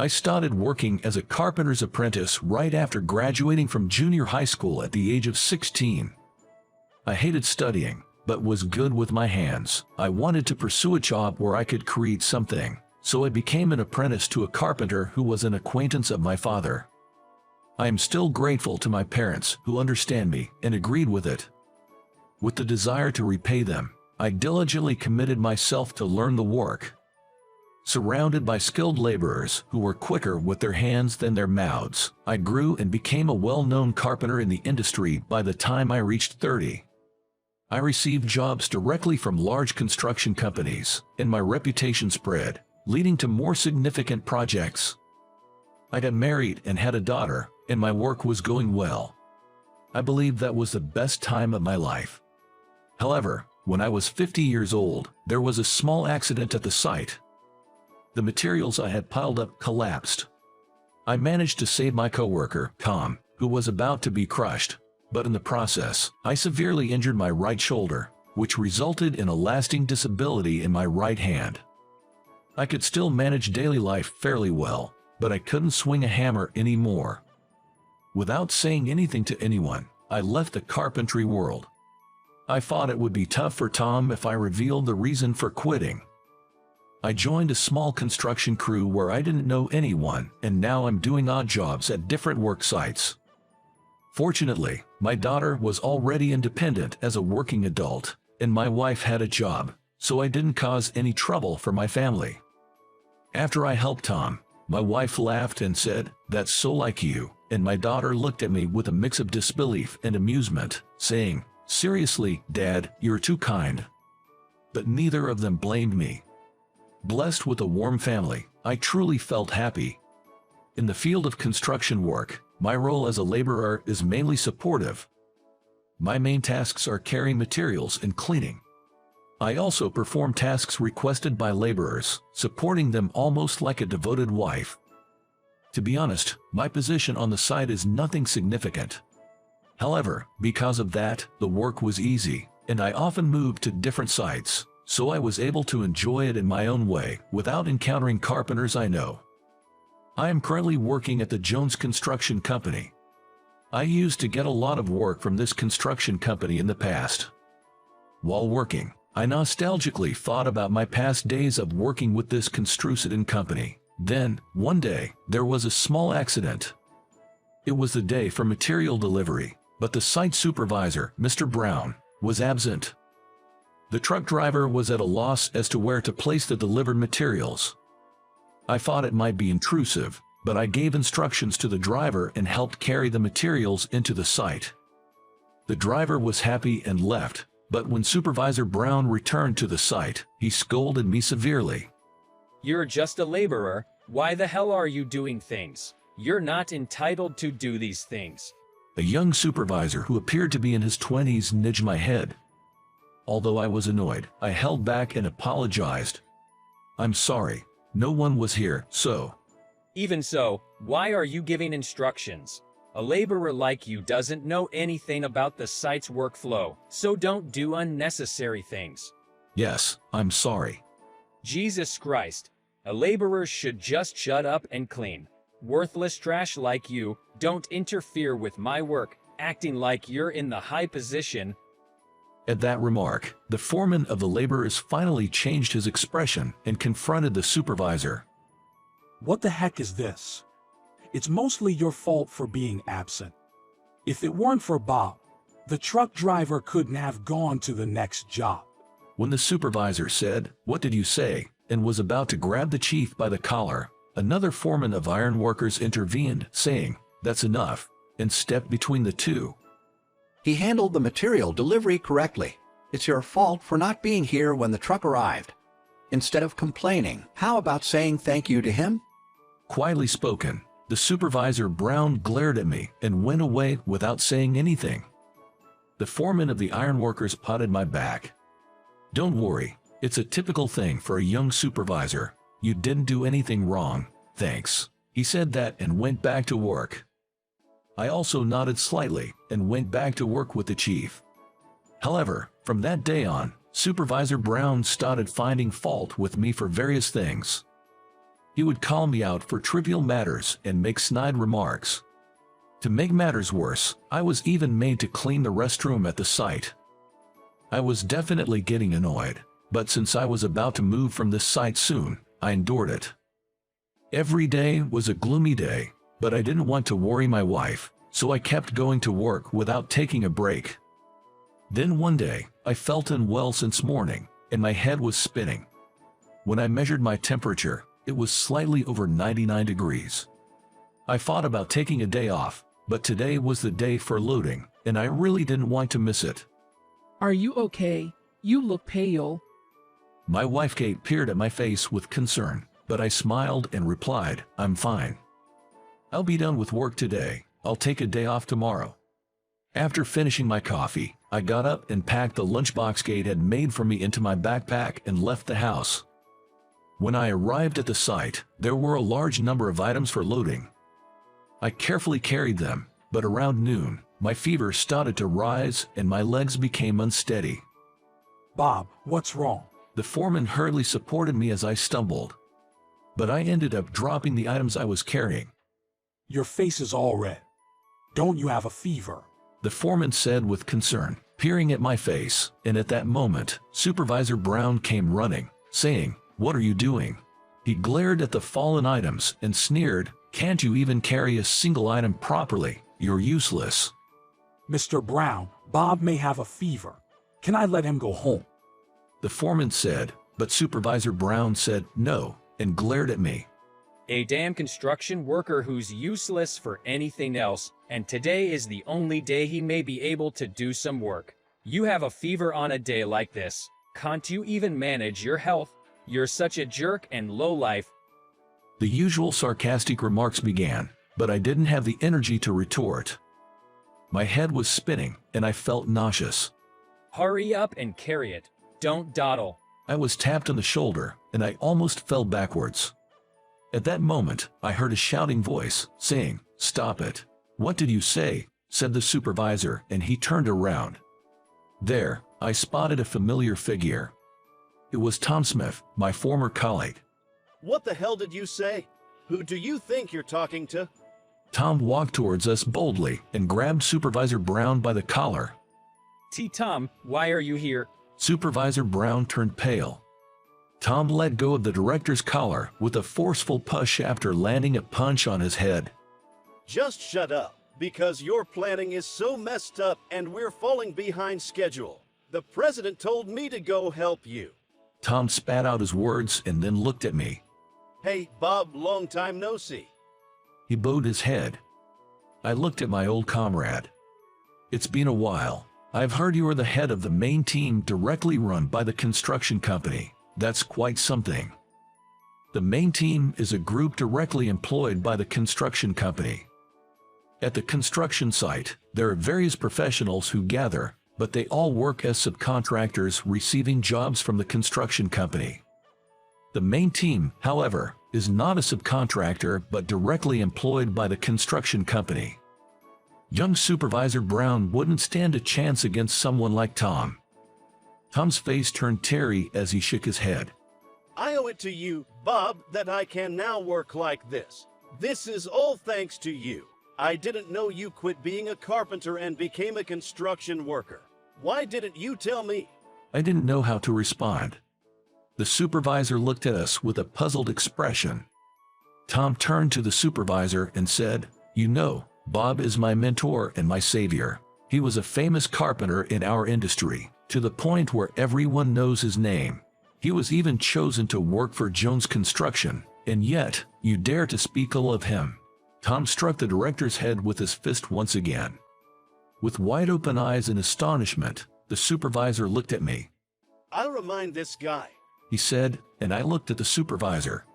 I started working as a carpenter's apprentice right after graduating from junior high school at the age of 16. I hated studying, but was good with my hands. I wanted to pursue a job where I could create something, so I became an apprentice to a carpenter who was an acquaintance of my father. I am still grateful to my parents who understand me and agreed with it. With the desire to repay them, I diligently committed myself to learn the work. Surrounded by skilled laborers who were quicker with their hands than their mouths, I grew and became a well-known carpenter in the industry by the time I reached 30. I received jobs directly from large construction companies, and my reputation spread, leading to more significant projects. I got married and had a daughter, and my work was going well. I believe that was the best time of my life. However, when I was 50 years old, there was a small accident at the site. The materials I had piled up collapsed. I managed to save my coworker, Tom, who was about to be crushed, but in the process, I severely injured my right shoulder, which resulted in a lasting disability in my right hand. I could still manage daily life fairly well, but I couldn't swing a hammer anymore. Without saying anything to anyone, I left the carpentry world. I thought it would be tough for Tom if I revealed the reason for quitting. I joined a small construction crew where I didn't know anyone, and now I'm doing odd jobs at different work sites. Fortunately, my daughter was already independent as a working adult, and my wife had a job, so I didn't cause any trouble for my family. After I helped Tom, my wife laughed and said, "That's so like you," and my daughter looked at me with a mix of disbelief and amusement, saying, "Seriously, Dad, you're too kind." But neither of them blamed me. Blessed with a warm family, I truly felt happy. In the field of construction work, my role as a laborer is mainly supportive. My main tasks are carrying materials and cleaning. I also perform tasks requested by laborers, supporting them almost like a devoted wife. To be honest, my position on the site is nothing significant. However, because of that, the work was easy, and I often moved to different sites, so I was able to enjoy it in my own way without encountering carpenters I know. I am currently working at the Jones Construction Company. I used to get a lot of work from this construction company in the past. While working, I nostalgically thought about my past days of working with this construction company. Then, one day, there was a small accident. It was the day for material delivery, but the site supervisor, Mr. Brown, was absent. The truck driver was at a loss as to where to place the delivered materials. I thought it might be intrusive, but I gave instructions to the driver and helped carry the materials into the site. The driver was happy and left, but when Supervisor Brown returned to the site, he scolded me severely. "You're just a laborer. Why the hell are you doing things? You're not entitled to do these things." A young supervisor who appeared to be in his 20s nudged my head. Although I was annoyed, I held back and apologized. "I'm sorry. No one was here, so." "Even so, why are you giving instructions? A laborer like you doesn't know anything about the site's workflow, so don't do unnecessary things." "Yes, I'm sorry." Jesus Christ. A laborer should just shut up and clean. Worthless trash like you, don't interfere with my work, acting like you're in the high position. At that remark, the foreman of the laborers finally changed his expression and confronted the supervisor. "What the heck is this? It's mostly your fault for being absent. If it weren't for Bob, the truck driver couldn't have gone to the next job." When the supervisor said, "What did you say?" and was about to grab the chief by the collar, another foreman of ironworkers intervened, saying, "That's enough," and stepped between the two. "He handled the material delivery correctly. It's your fault for not being here when the truck arrived. Instead of complaining, how about saying thank you to him?" Quietly spoken, the supervisor Brown glared at me and went away without saying anything. The foreman of the ironworkers patted my back. "Don't worry, it's a typical thing for a young supervisor. You didn't do anything wrong, thanks." He said that and went back to work. I also nodded slightly and went back to work with the chief. However, from that day on, Supervisor Brown started finding fault with me for various things. He would call me out for trivial matters and make snide remarks. To make matters worse, I was even made to clean the restroom at the site. I was definitely getting annoyed, but since I was about to move from this site soon, I endured it. Every day was a gloomy day, but I didn't want to worry my wife, so I kept going to work without taking a break. Then one day, I felt unwell since morning, and my head was spinning. When I measured my temperature, it was slightly over 99 degrees. I thought about taking a day off, but today was the day for loading, and I really didn't want to miss it. Are you okay? You look pale. My wife Kate peered at my face with concern, but I smiled and replied, "I'm fine. I'll be done with work today. I'll take a day off tomorrow." After finishing my coffee, I got up and packed the lunchbox Kate had made for me into my backpack and left the house. When I arrived at the site, there were a large number of items for loading. I carefully carried them, but around noon, my fever started to rise and my legs became unsteady. Bob, what's wrong? The foreman hurriedly supported me as I stumbled. But I ended up dropping the items I was carrying. Your face is all red. Don't you have a fever? The foreman said with concern, peering at my face, and at that moment, Supervisor Brown came running, saying, "What are you doing?" He glared at the fallen items and sneered, "Can't you even carry a single item properly? You're useless." Mr. Brown, Bob may have a fever. Can I let him go home? The foreman said, but Supervisor Brown said no, and glared at me. A damn construction worker who's useless for anything else, and today is the only day he may be able to do some work. You have a fever on a day like this. Can't you even manage your health? You're such a jerk and lowlife. The usual sarcastic remarks began, but I didn't have the energy to retort. My head was spinning, and I felt nauseous. Hurry up and carry it. Don't dawdle. I was tapped on the shoulder, and I almost fell backwards. At that moment, I heard a shouting voice, saying, "Stop it." "What did you say?" said the supervisor, and he turned around. There, I spotted a familiar figure. It was Tom Smith, my former colleague. What the hell did you say? Who do you think you're talking to? Tom walked towards us boldly and grabbed Supervisor Brown by the collar. Tom, why are you here? Supervisor Brown turned pale. Tom let go of the director's collar with a forceful push after landing a punch on his head. Just shut up, because your planning is so messed up and we're falling behind schedule. The president told me to go help you. Tom spat out his words and then looked at me. Hey, Bob, long time no see. He bowed his head. I looked at my old comrade. "It's been a while. I've heard you are the head of the main team directly run by the construction company. That's quite something." The main team is a group directly employed by the construction company. At the construction site, there are various professionals who gather, but they all work as subcontractors receiving jobs from the construction company. The main team, however, is not a subcontractor but directly employed by the construction company. Young Supervisor Brown wouldn't stand a chance against someone like Tom. Tom's face turned teary as he shook his head. I owe it to you, Bob, that I can now work like this. This is all thanks to you. I didn't know you quit being a carpenter and became a construction worker. Why didn't you tell me? I didn't know how to respond. The supervisor looked at us with a puzzled expression. Tom turned to the supervisor and said, "You know, Bob is my mentor and my savior. He was a famous carpenter in our industry, to the point where everyone knows his name. He was even chosen to work for Jones Construction, and yet, you dare to speak ill of him." Tom struck the director's head with his fist once again. With wide-open eyes in astonishment, the supervisor looked at me. I'll remind this guy, he said, and I looked at the supervisor.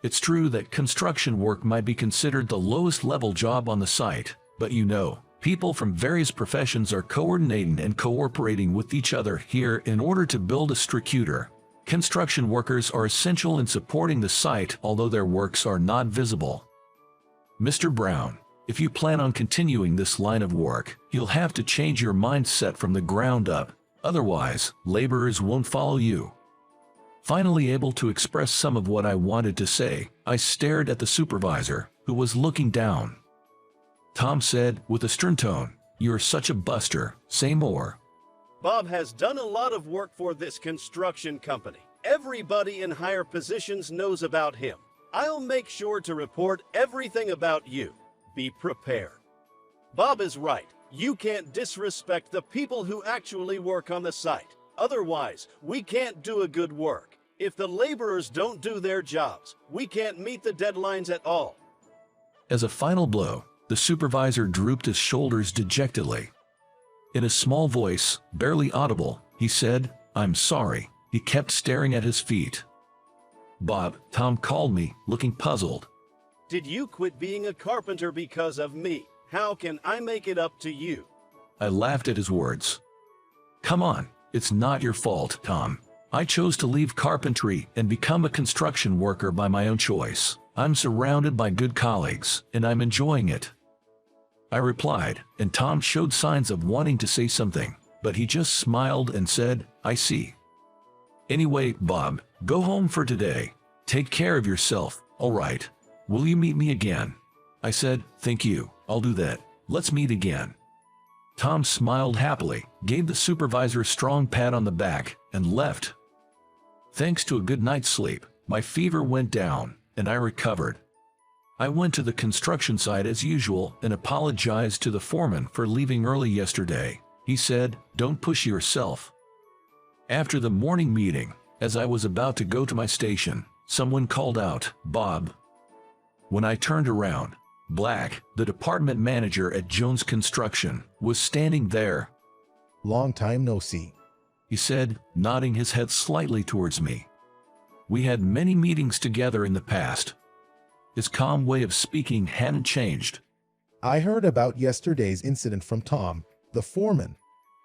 It's true that construction work might be considered the lowest level job on the site, but you know, people from various professions are coordinating and cooperating with each other here in order to build a structure. Construction workers are essential in supporting the site, although their works are not visible. Mr. Brown, if you plan on continuing this line of work, you'll have to change your mindset from the ground up. Otherwise, laborers won't follow you. Finally able to express some of what I wanted to say, I stared at the supervisor, who was looking down. Tom said, with a stern tone, "You're such a buster, say more." Bob has done a lot of work for this construction company. Everybody in higher positions knows about him. I'll make sure to report everything about you. Be prepared. Bob is right. You can't disrespect the people who actually work on the site. Otherwise, we can't do a good work. If the laborers don't do their jobs, we can't meet the deadlines at all. As a final blow, the supervisor drooped his shoulders dejectedly. In a small voice, barely audible, he said, "I'm sorry." He kept staring at his feet. "Bob," Tom called me, looking puzzled. Did you quit being a carpenter because of me? How can I make it up to you? I laughed at his words. "Come on, it's not your fault, Tom. I chose to leave carpentry and become a construction worker by my own choice. I'm surrounded by good colleagues, and I'm enjoying it." I replied, and Tom showed signs of wanting to say something, but he just smiled and said, "I see. Anyway, Bob, go home for today. Take care of yourself, all right? Will you meet me again?" I said, "Thank you, I'll do that. Let's meet again." Tom smiled happily, gave the supervisor a strong pat on the back, and left. Thanks to a good night's sleep, my fever went down, and I recovered. I went to the construction site as usual and apologized to the foreman for leaving early yesterday. He said, "Don't push yourself." After the morning meeting, as I was about to go to my station, someone called out, "Bob." When I turned around, Black, the department manager at Jones Construction, was standing there. "Long time no see," he said, nodding his head slightly towards me. We had many meetings together in the past. His calm way of speaking hadn't changed. "I heard about yesterday's incident from Tom, the foreman.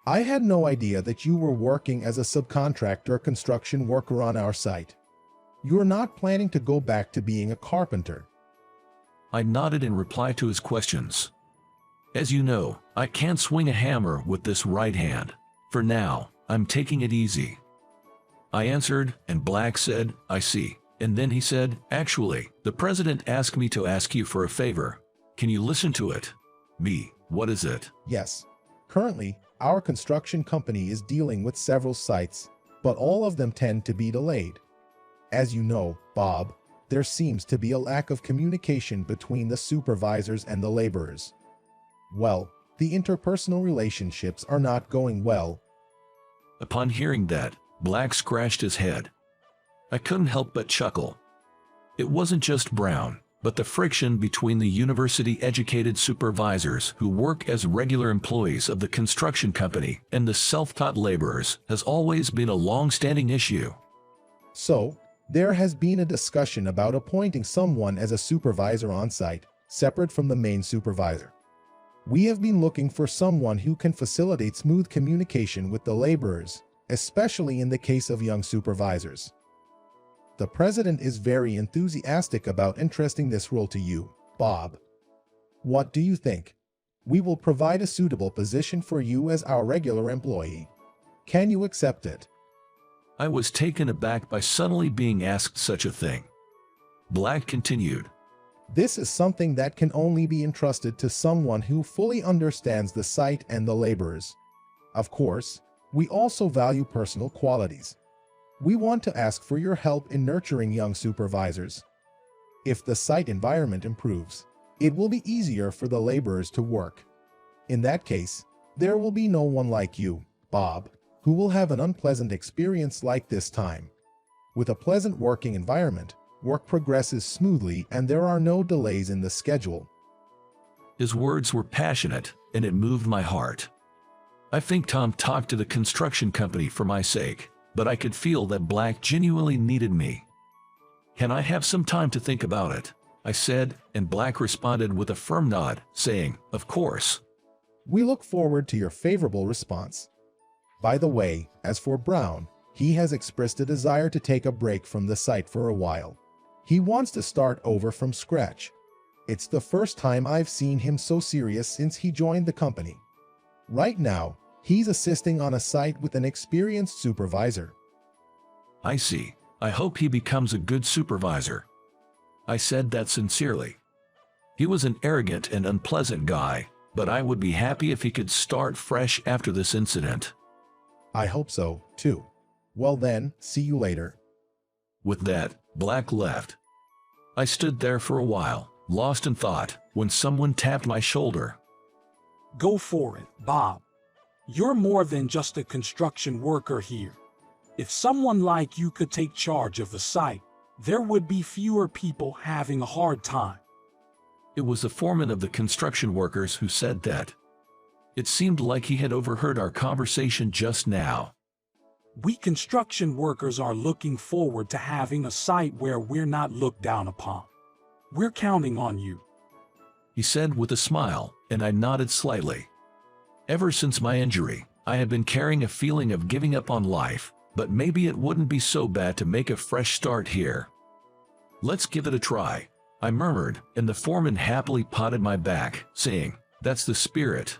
I had no idea that you were working as a subcontractor construction worker on our site. You're not planning to go back to being a carpenter." I nodded in reply to his questions. "As you know, I can't swing a hammer with this right hand. For now, I'm taking it easy." I answered, and Black said, "I see." And then he said, "Actually, the president asked me to ask you for a favor. Can you listen to it?" "Me, what is it?" "Yes. Currently, our construction company is dealing with several sites, but all of them tend to be delayed. As you know, Bob, there seems to be a lack of communication between the supervisors and the laborers. Well, the interpersonal relationships are not going well." Upon hearing that, Black scratched his head. I couldn't help but chuckle. It wasn't just Brown, but the friction between the university-educated supervisors who work as regular employees of the construction company and the self-taught laborers has always been a long-standing issue. So, there has been a discussion about appointing someone as a supervisor on site, separate from the main supervisor. We have been looking for someone who can facilitate smooth communication with the laborers, especially in the case of young supervisors. The president is very enthusiastic about entrusting this role to you, Bob. What do you think? We will provide a suitable position for you as our regular employee. Can you accept it? I was taken aback by suddenly being asked such a thing. Black continued, This is something that can only be entrusted to someone who fully understands the site and the laborers. Of course, we also value personal qualities. We want to ask for your help in nurturing young supervisors. If the site environment improves, it will be easier for the laborers to work. In that case, there will be no one like you, Bob, who will have an unpleasant experience like this time. With a pleasant working environment, work progresses smoothly and there are no delays in the schedule. His words were passionate, and it moved my heart. I think Tom talked to the construction company for my sake, but I could feel that Black genuinely needed me. Can I have some time to think about it? I said, and Black responded with a firm nod, saying, Of course. We look forward to your favorable response. By the way, as for Brown, he has expressed a desire to take a break from the site for a while. He wants to start over from scratch. It's the first time I've seen him so serious since he joined the company. Right now, he's assisting on a site with an experienced supervisor. I see. I hope he becomes a good supervisor. I said that sincerely. He was an arrogant and unpleasant guy, but I would be happy if he could start fresh after this incident. I hope so, too. Well then, see you later. With that, Black left. I stood there for a while, lost in thought, when someone tapped my shoulder. Go for it, Bob. You're more than just a construction worker here. If someone like you could take charge of the site, there would be fewer people having a hard time. It was the foreman of the construction workers who said that. It seemed like he had overheard our conversation just now. We construction workers are looking forward to having a site where we're not looked down upon. We're counting on you, He said with a smile, and I nodded slightly. Ever since my injury, I had been carrying a feeling of giving up on life, but maybe it wouldn't be so bad to make a fresh start here. Let's give it a try, I murmured, and the foreman happily patted my back, saying, "That's the spirit."